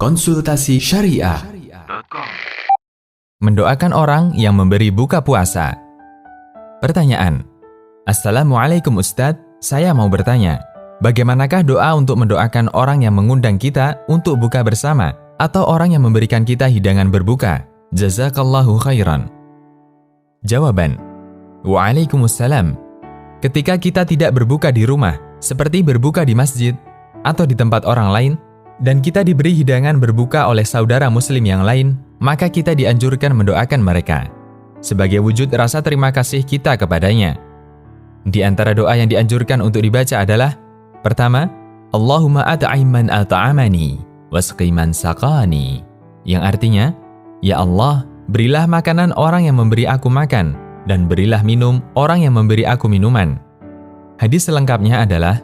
Konsultasi Syariah. Mendoakan orang yang memberi buka puasa. Pertanyaan. Assalamualaikum Ustadz, saya mau bertanya, bagaimanakah doa untuk mendoakan orang yang mengundang kita untuk buka bersama atau orang yang memberikan kita hidangan berbuka? Jazakallahu khairan. Jawaban. Waalaikumsalam. Ketika kita tidak berbuka di rumah, seperti berbuka di masjid atau di tempat orang lain, dan kita diberi hidangan berbuka oleh saudara muslim yang lain, maka kita dianjurkan mendoakan mereka sebagai wujud rasa terima kasih kita kepadanya. Di antara doa yang dianjurkan untuk dibaca adalah: pertama, Allahumma at'im man at'amani wasqi man saqani, yang artinya, ya Allah, berilah makanan orang yang memberi aku makan, dan berilah minum orang yang memberi aku minuman. Hadis selengkapnya adalah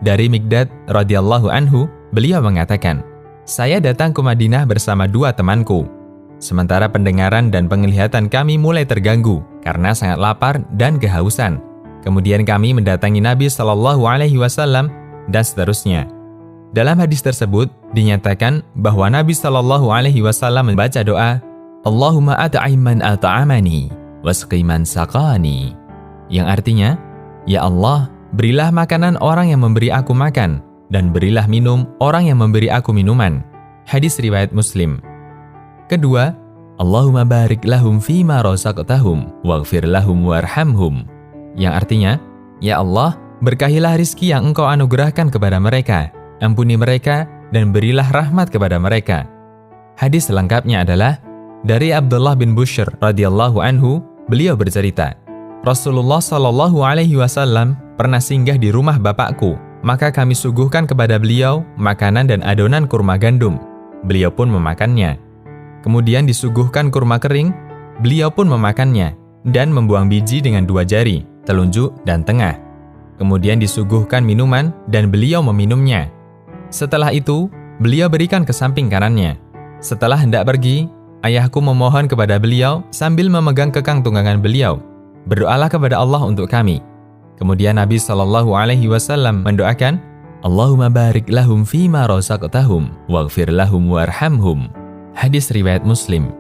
dari Miqdad radhiyallahu anhu. Beliau mengatakan, saya datang ke Madinah bersama dua temanku. Sementara pendengaran dan penglihatan kami mulai terganggu karena sangat lapar dan kehausan. Kemudian kami mendatangi Nabi SAW dan seterusnya. Dalam hadis tersebut dinyatakan bahwa Nabi SAW membaca doa, Allahumma at'im man at'amani wasqi man saqani, yang artinya, ya Allah, berilah makanan orang yang memberi aku makan, dan berilah minum orang yang memberi aku minuman. Hadis riwayat Muslim. Kedua, Allahumma barik lahum fima razaqtahum waghfir lahum warhamhum, yang artinya, ya Allah, berkahilah rizki yang Engkau anugerahkan kepada mereka, ampuni mereka, dan berilah rahmat kepada mereka. Hadis selengkapnya adalah dari Abdullah bin Bushr radhiyallahu anhu. Beliau bercerita, Rasulullah SAW pernah singgah di rumah bapakku. Maka kami suguhkan kepada beliau makanan dan adonan kurma gandum. Beliau pun memakannya. Kemudian disuguhkan kurma kering. Beliau pun memakannya dan membuang biji dengan dua jari, telunjuk dan tengah. Kemudian disuguhkan minuman dan beliau meminumnya. Setelah itu, beliau berikan ke samping kanannya. Setelah hendak pergi, ayahku memohon kepada beliau sambil memegang kekang tunggangan beliau, berdoalah kepada Allah untuk kami. Kemudian Nabi SAW mendoakan, Allahumma barik lahum fima razaqtahum waghfir lahum warhamhum. Hadis riwayat Muslim.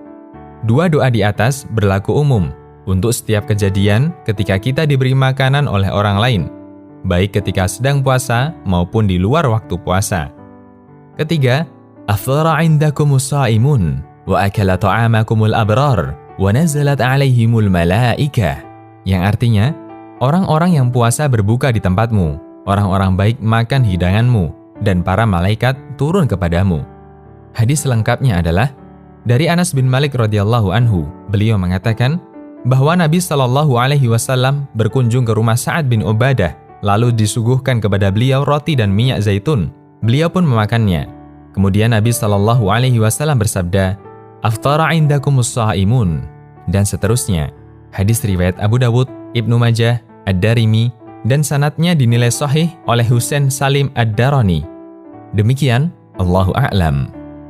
Dua doa di atas berlaku umum untuk setiap kejadian ketika kita diberi makanan oleh orang lain, baik ketika sedang puasa maupun di luar waktu puasa. Ketiga, afthara indakumus shaimun wa akala ta'amakumul abrar wa nazalat alaihimul malaikah, yang artinya, orang-orang yang puasa berbuka di tempatmu, orang-orang baik makan hidanganmu, dan para malaikat turun kepadamu. Hadis selengkapnya adalah dari Anas bin Malik radhiyallahu anhu. Beliau mengatakan bahwa Nabi SAW berkunjung ke rumah Sa'ad bin Ubadah, lalu disuguhkan kepada beliau roti dan minyak zaitun. Beliau pun memakannya. Kemudian Nabi SAW bersabda, Aftara indakumus shaimun, dan seterusnya. Hadis riwayat Abu Dawud, Ibnu Majah, Ad-Darimi, dan sanadnya dinilai sahih oleh Husain Salim Ad-Darani. Demikian, Allahu a'lam.